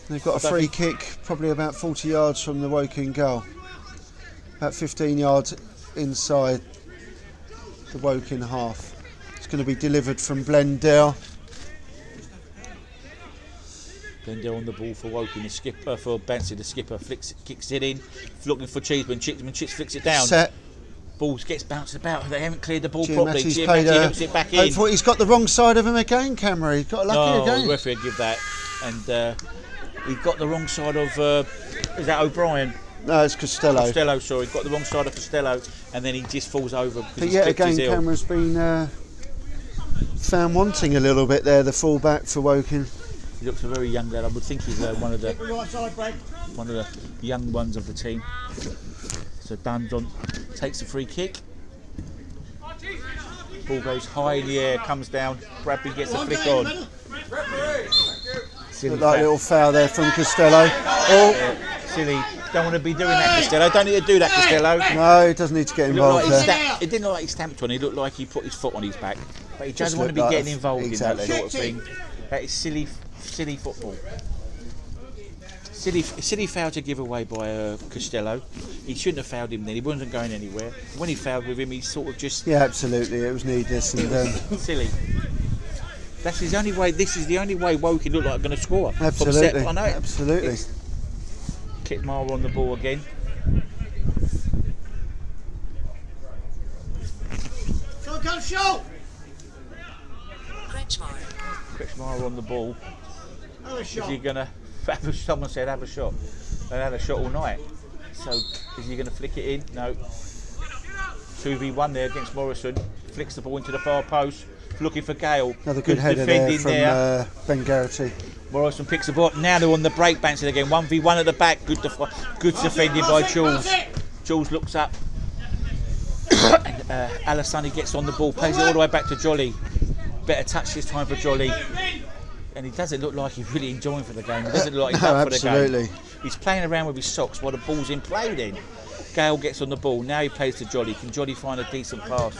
They've got a free kick, probably about 40 yards from the Woking goal. About 15 yards inside the Woking half. It's going to be delivered from Blendell. Blendell on the ball for Woking. The skipper for Banstead. The skipper kicks it in, looking for Cheeseman. Cheeseman flicks it down. Set. Ball gets bounced about. They haven't cleared the ball Giamatti's properly. Giamatti hooks it back in. He's got the wrong side of him again, Camera. He's got lucky again. The referee give that, and he got the wrong side of. Is that O'Brien? No, it's Costello. Costello, sorry, got the wrong side of Costello, and then he just falls over. But yet again, Camera's been found wanting a little bit there. The full-back for Woking. He looks a very young lad. I would think he's one of the young ones of the team. So Dundon takes the free kick. Ball goes high in the air, comes down. Bradbury gets a flick on. Looked like a little foul there from Costello. Silly. Don't want to be doing that, Costello. Don't need to do that, Costello. No, he doesn't need to get involved there. It didn't look like he stamped on. He looked like he put his foot on his back. But he doesn't want to be getting involved in that sort of thing. That is silly football. Silly foul to give away by Costello. He shouldn't have fouled him then. He wasn't going anywhere. When he fouled with him, he sort of just. Yeah, absolutely. It was needless and silly. That's his only way. This is the only way Woking look like going to score. Absolutely. I know. Absolutely. Kitmar on the ball again. Come show. Kretschmar on the ball. Is he going to? Someone said have a shot. They had a shot all night. So is he going to flick it in? No. 2v1 there against Morrison. Flicks the ball into the far post. Looking for Gale. Another good header there from Ben Garrity. Morrison picks the ball. Now they're on the break, Banstead again. 1v1 at the back. Good defending by Jules. Jules looks up. And Alassani gets on the ball. Plays it all the way back to Jolly. Better touch this time for Jolly. And he doesn't look like he's really enjoying for the game. He doesn't look like he's up for the game. He's playing around with his socks while the ball's in play then. Gale gets on the ball. Now he plays to Jolly. Can Jolly find a decent pass?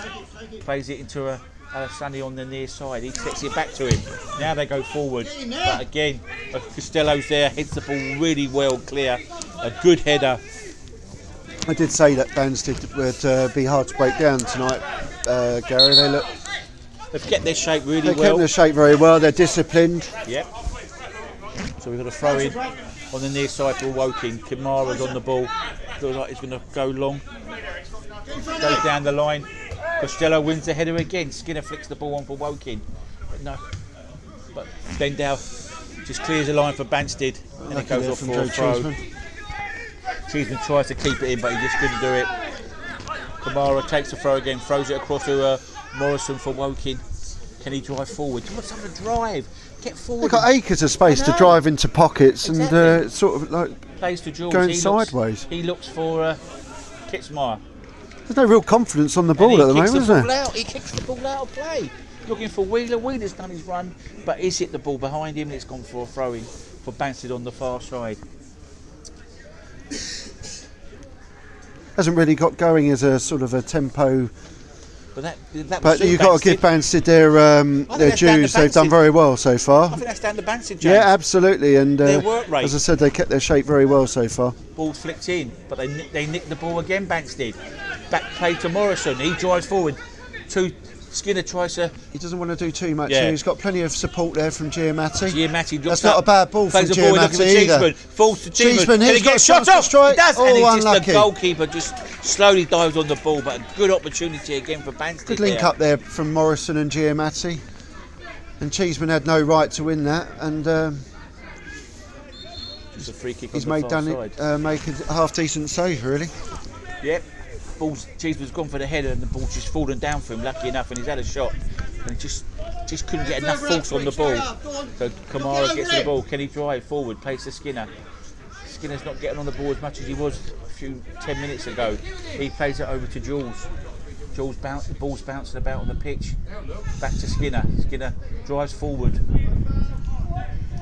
Plays it into Alassani on the near side. He takes it back to him. Now they go forward. But again, Costello's there. Hits the ball really well clear. A good header. I did say that Banstead would be hard to break down tonight, Gary. They've kept their shape really well. They've kept their shape very well. They're disciplined. Yep. So we've got a throw in on the near side for Woking. Kimara's on the ball. Looks like he's going to go long. Goes down the line. Costello wins the header again. Skinner flicks the ball on for Woking. But no. But Blendell just clears the line for Banstead. And it goes off for a throw. Cheeseman tries to keep it in, but he just couldn't do it. Kamara takes the throw again, throws it across to Morrison for Woking. Can he drive forward? He wants someone to drive. Get forward. They've got acres of space to drive into pockets and sort of like plays to Jules. going sideways. He looks for Kitzmeyer. There's no real confidence on the ball at the moment, is there? He kicks the ball out of play. Looking for Wheeler. Wheeler's done his run, but he's hit the ball behind him and it's gone for a throw-in for Banstead on the far side. Hasn't really got going as a sort of a tempo. But you've got to give Banstead their dues. They've done very well so far. I think that's down to Banstead, James. Yeah, absolutely. And their work rate. As I said, they kept their shape very well so far. Ball flicked in, but they nicked the ball again, Banstead. Back play to Morrison. He drives forward. Skinner tries to... He doesn't want to do too much here. He's got plenty of support there from Giamatti. Looks That's not a bad ball from Giamatti either. Falls to Cheeseman. He's got a shot off. He does, and unlucky. The goalkeeper just slowly dives on the ball, but a good opportunity again for Banstead. Good link up there from Morrison and Giamatti. And Cheeseman had no right to win that, and just a free kick he's on the far side. make a half decent save, really. Yep. Cheeseman's gone for the header and the ball's just fallen down for him, lucky enough, and he's had a shot and he just couldn't get enough force on the ball. So Kamara gets the ball. Can he drive forward? Plays to Skinner. Skinner's not getting on the ball as much as he was 10 minutes ago. He plays it over to Jules. The ball's bouncing about on the pitch. Back to Skinner. Skinner drives forward.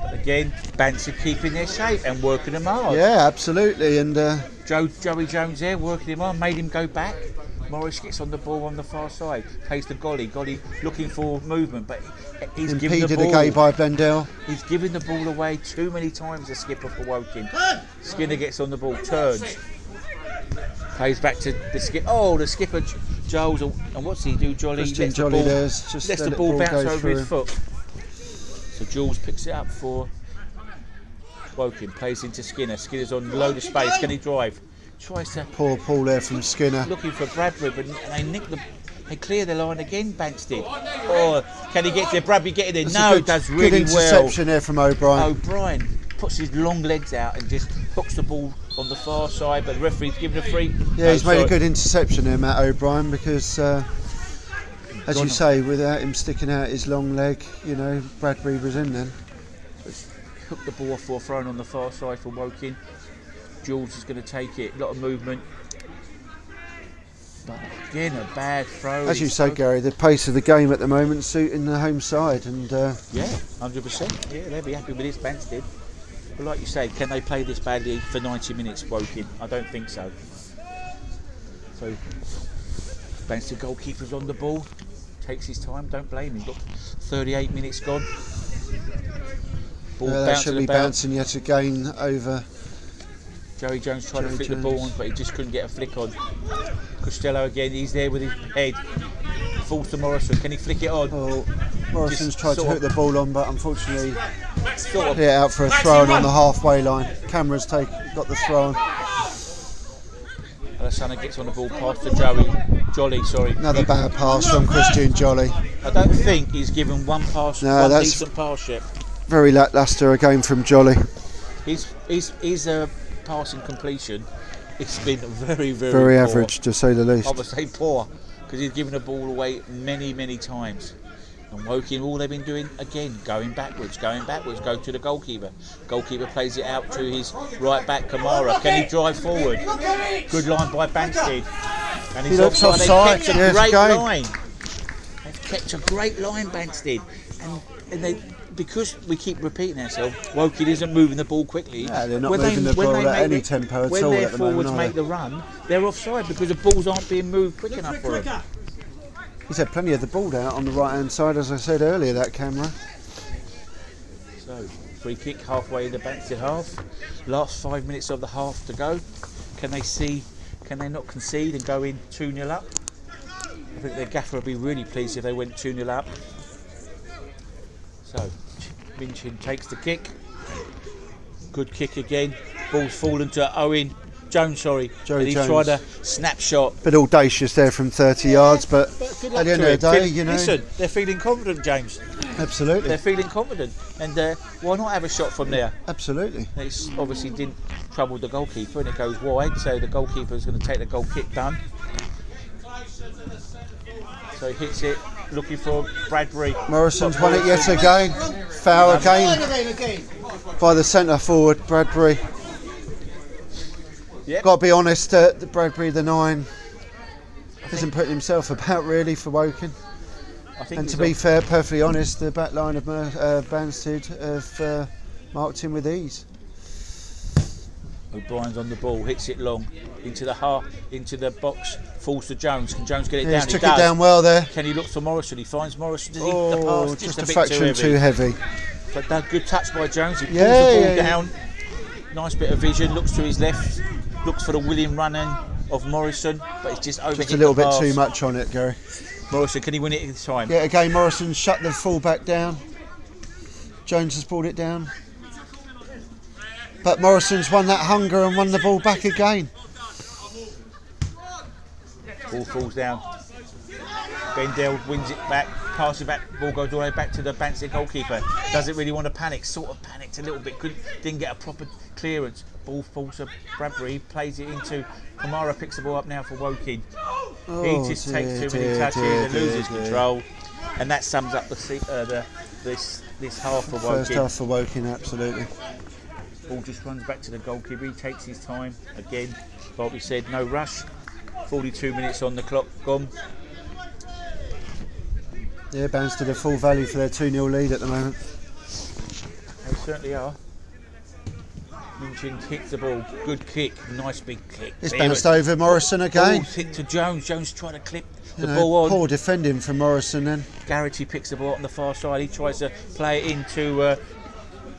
But again, Banstead keeping their shape and working them hard. Yeah, absolutely. And Joey Jones there working him on, made him go back. Morris gets on the ball on the far side, plays to Golly. Golly looking for movement, but he's giving the ball. Impeded again by Blendell. He's giving the ball away too many times, the skipper for Woking. Skinner gets on the ball, turns. Plays back to the skipper. Oh, the skipper, Joel's, and what's he do, Jolly? Christian Jolly lets the ball bounce over his foot. So Jules picks it up for Woking, plays into Skinner. Skinner's on a load of space. Can he drive? Tries to... Poor Paul there from Skinner. Looking for Bradbury, but they clear the line again, Banstead. Oh, can he get there? Bradbury getting there? No, does really good interception there from O'Brien. O'Brien puts his long legs out and just hooks the ball on the far side, but the referee's given a free. Yeah, he's made a good interception there, Matt O'Brien, because as you say, without him sticking out his long leg, you know, Bradbury was in then. Hooked the ball off for thrown on the far side for Woking. Jules is going to take it. A lot of movement. But again, a bad throw. As you say, Gary, the pace of the game at the moment suiting the home side. And yeah, 100%. Yeah, they'll be happy with this, Banstead. But like you say, can they play this badly for 90 minutes, Woking? I don't think so. So, Banstead goalkeeper's on the ball. Takes his time, don't blame him. Look, 38 minutes gone. Ball that should be bouncing yet again over. Joey Jones tried to flick the ball on, but he just couldn't get a flick on. Costello again, he's there with his head. Falls to Morrison, can he flick it on? Oh, Morrison's tried to hook the ball on, but unfortunately out for a throw on the halfway line. Camera's got the throw on. Alessandro gets on the ball, pass to Jolly, sorry. Another bad pass from Christian Jolly. I don't think he's given one decent pass yet. Very lacklustre again from Jolly. His passing completion, it's been very poor. Average, to say the least. I would say poor, because he's given the ball away many times. And Woking, all they've been doing, again, going backwards, go to the goalkeeper. Goalkeeper plays it out to his right back, Kamara. Can he drive forward? Good line by Banstead. And he's offside. They've kept a great line. They've kept a great line, Banstead. And they, because we keep repeating ourselves, Woking isn't moving the ball quickly. Yeah, they're not moving the ball at any tempo at all. When their forwards make the run, they're offside because the balls aren't being moved quick enough for them. He's had plenty of the ball out on the right hand side, as I said earlier, that camera. So, free kick halfway in the Banstead half. Last 5 minutes of the half to go. Can they not concede and go in 2-0 up? I think their gaffer would be really pleased if they went 2-0 up. So, Minchin takes the kick. Good kick again. Ball's fallen to Owen Jones, sorry. Joey Jones. Tried a snapshot. Bit audacious there from 30 yards, but at the end of the day, you know. Listen, they're feeling confident, James. Absolutely. They're feeling confident. And why not have a shot from there? Absolutely. They obviously didn't troubled the goalkeeper, and it goes wide. So the goalkeeper is going to take the goal kick done. So he hits it, looking for Bradbury. Morrison's won it yet again. Foul again by the centre forward, Bradbury. Yep. Got to be honest, Bradbury, the 9, isn't putting himself about really for Woking. And to be fair, perfectly honest, the back line of Banstead have marked him with ease. O'Brien's on the ball, hits it long into the box, falls to Jones. Can Jones get it down? He took it down well there. Can he look for Morrison? He finds Morrison. Does he Oh, the pass just a bit fraction too heavy. But that good touch by Jones. He pulls the ball down. Nice bit of vision. Looks to his left. Looks for the willing running of Morrison, but it's just over. Just a little bit too much on it, Gary. Morrison, can he win it this time? Yeah, again, Morrison shut the full back down. Jones has pulled it down. But Morrison's won that hunger and won the ball back again. Ball falls down. Bendell wins it back, passes it back, ball goes all the way back to the Banstead goalkeeper. Doesn't really want to panic, sort of panicked a little bit, didn't get a proper clearance. Ball falls to Bradbury, plays it into Kamara, picks the ball up now for Woking. He just takes too many touches and loses control. And that sums up this half for Woking. First half for Woking, absolutely. Ball just runs back to the goalkeeper, he takes his time. Again, like we said, no rush. 42 minutes on the clock, gone. Yeah, Banstead are full value for their 2-0 lead at the moment. They certainly are. Minchin hits the ball, good kick, nice big kick. It's bounced over Morrison again. Ball hit to Jones, Jones trying to clip the ball on. Poor defending from Morrison then. Garrity picks the ball on the far side, he tries to play it into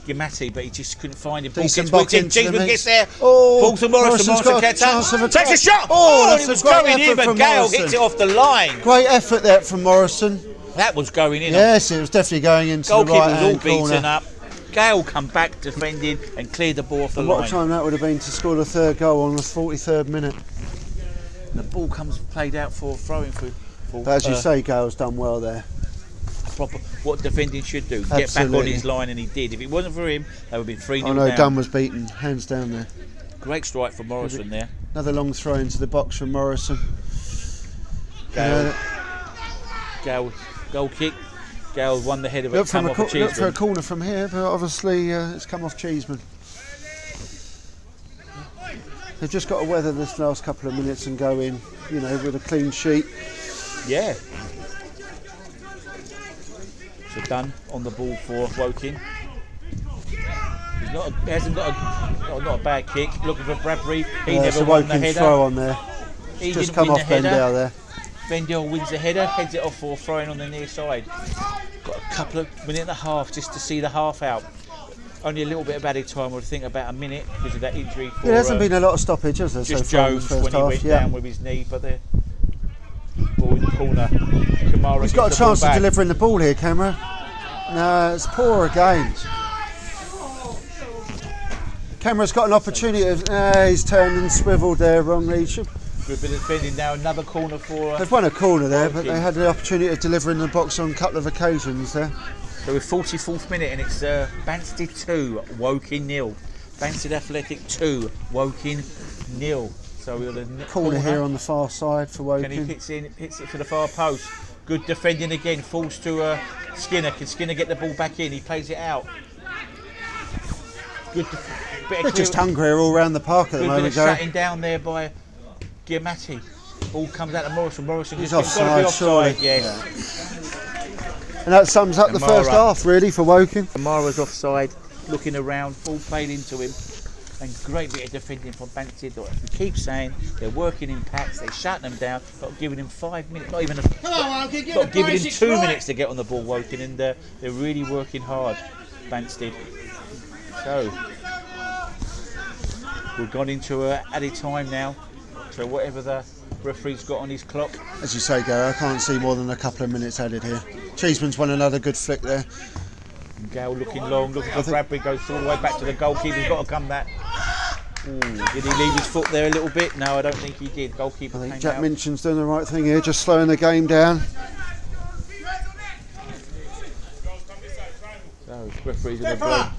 Giamatti, but he just couldn't find him. Decent box into Cheeseman gets there, oh, falls to Morrison, got a chance of a takes a shot! Oh, it was going in, but Gale hits it off the line. Great effort there from Morrison. That was going in. Yes, it was definitely going into the right hand corner. Goalkeeper was all beaten up. Gale come back defending and cleared the ball off the line. What a time that would have been to score the 3rd goal on the 43rd minute. The ball comes played out for throwing for but as you say, Gale's done well there. Proper what defending should do. Absolutely. Get back on his line, and he did. If it wasn't for him, they would have been 3-0 down. I know Dunn was beaten, hands down there. Great strike from Morrison there. Another long throw into the box from Morrison. Gale, goal kick. Gale won the head of it. Look for a corner from here, but obviously it's come off Cheeseman. They've just got to weather this last couple of minutes and go in, with a clean sheet. Yeah. So Dunn on the ball for Woking. He hasn't got not a bad kick. Looking for Bradbury. He never won the header. Throw on there. He just come off Bendell there. Bendell wins the header, heads it off for throwing on the near side. Got a couple of minute and a half just to see the half out. Only a little bit of added time, I would think about a minute because of that injury. There hasn't been a lot of stoppage, has there? Just so Jones when he went down with his knee, but the ball in the corner. Kamara he's got a chance of delivering the ball here, Camera. No, it's poor again. Camera's got an opportunity of. He's turned and swivelled there wrongly. Good bit of defending now, another corner for... They've won a corner there, but they had the opportunity of delivering the box on a couple of occasions there. So we're 44th minute and it's Banstead 2, Woking 0. Banstead Athletic 2, Woking 0. So we're the corner here on the far side for Woking. Can he hits it for the far post. Good defending again, falls to Skinner. Can Skinner get the ball back in? He plays it out. Good They're just hungry all around the park at the moment. Good bit of shutting down there by Giamatti. Ball comes out to Morrison. Morrison he's just got to be offside. Yes. Yeah. And that sums up the first half, really, for Woking. Kamara's offside, looking around, ball played into him, and great bit of defending from Banstead. We keep saying they're working in packs, they're shutting them down, not giving him 5 minutes, not even not giving him 2 minutes to get on the ball, Woking, and they're really working hard, Banstead. So we've gone into added time now. So whatever the referee's got on his clock. As you say, Gary, I can't see more than a couple of minutes added here. Cheeseman's won another good flick there. And Gale looking long, looking for Bradbury, goes all the way back to the goalkeeper. He's got to come back. Ooh, did he leave his foot there a little bit? No, I don't think he did. Goalkeeper I think Jack Minchin's doing the right thing here, just slowing the game down. So referee's in the ball.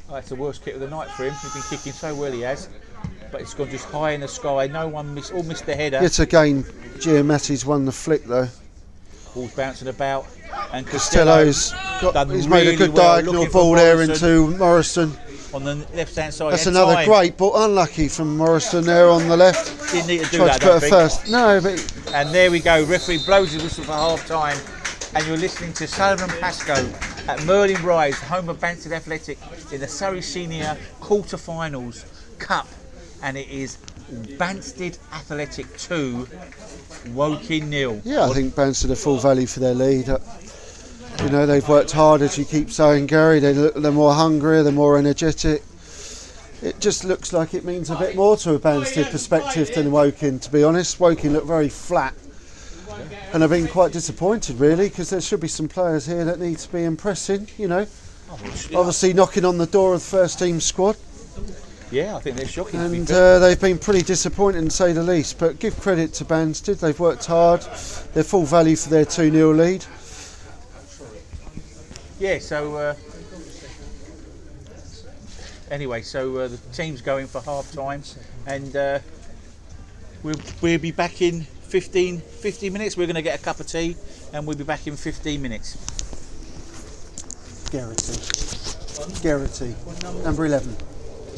Oh, that's the worst kick of the night for him. He's been kicking so well, he has. But it's gone just high in the sky. No one missed the header. Yet again, Giamatti's won the flick though. Ball's bouncing about. And Costello's he's made a good diagonal ball there into Morrison. On the left-hand side. That's another great ball. Unlucky from Morrison there on the left. Didn't need to do Tried that, to put it first. No, but... And there we go. Referee blows his whistle for half-time. And you're listening to Sullivan Pascoe at Merlin Rise, home of Banstead Athletic, in the Surrey Senior Quarter-Finals Cup. And it is Banstead Athletic 2, Woking 0. Yeah, I think Banstead are full value for their lead. You know, they've worked hard, as you keep saying, Gary. They're more hungry, they're more energetic. It just looks like it means a bit more to a Banstead perspective than Woking, to be honest. Woking look very flat. And I've been quite disappointed, really, because there should be some players here that need to be impressing, you know. Obviously knocking on the door of the first team squad. Yeah, I think they're shocking. And they've been pretty disappointing, to say the least. But give credit to Banstead, they've worked hard. They're full value for their 2-0 lead. Yeah, so anyway, so the team's going for half time, and we'll be back in 15 minutes. We're going to get a cup of tea, and we'll be back in 15 minutes. Garrity, number 11.